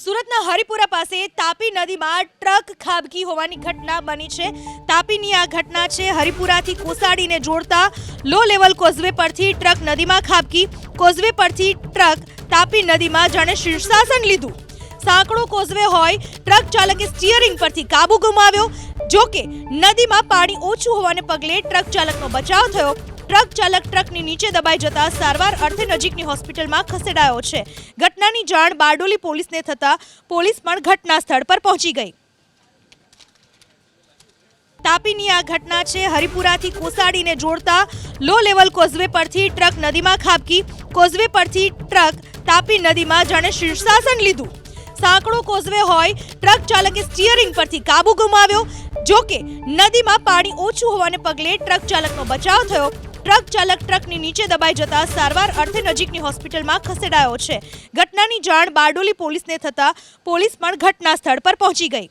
સુરતના હરિપુરા પાસે તાપી નદીમાં ટ્રક ખાબકી હોવાની ઘટના બની છે। તાપીની આ ઘટના છે હરિપુરાથી કોસાડીને જોડતા લો લેવલ કોઝવે પરથી ટ્રક નદીમાં ખાબકી। કોઝવે પરથી ટ્રક તાપી નદીમાં જાણે શીર્ષાસન લીધું। સાંકડો કોઝવે હોય, ટ્રક ચાલકે સ્ટીયરિંગ પરથી કાબુ ગુમાવ્યો। જો કે નદીમાં પાણી ઓછું હોવાને પગલે ટ્રક ચાલકનો બચાવ થયો। ટ્રક ચાલક ટ્રકની નીચે દબાઈ જતા સારવાર અર્થે નજીકની હોસ્પિટલમાં ખસેડાયો છે। ઘટનાની જાણ બારડોલી પોલીસને થતા પોલીસ પણ ઘટના સ્થળ પર પહોંચી ગઈ। તાપીની આ ઘટના છે હરિપુરાથી કોસાડીને જોડતા લો લેવલ કોઝવે પરથી ટ્રક નદીમાં ખાબકી। કોઝવે પરથી ટ્રક તાપી નદીમાં જાણે શીર્ષાસન લીધું। સાંકડો કોઝવે હોય, ટ્રક ચાલકે સ્ટીયરિંગ પરથી કાબુ ગુમાવ્યો। જો કે નદીમાં પાણી ઓછું હોવાને પગલે ટ્રક ચાલકનો બચાવ થયો। ટ્રક ચાલક ટ્રકની નીચે દબાઈ જતા સારવાર અર્થે નજીકની હોસ્પિટલમાં ખસેડાયો છે। ઘટનાની જાણ બારડોલી પોલીસને થતા પોલીસ પણ ઘટના સ્થળ પર પહોંચી ગઈ।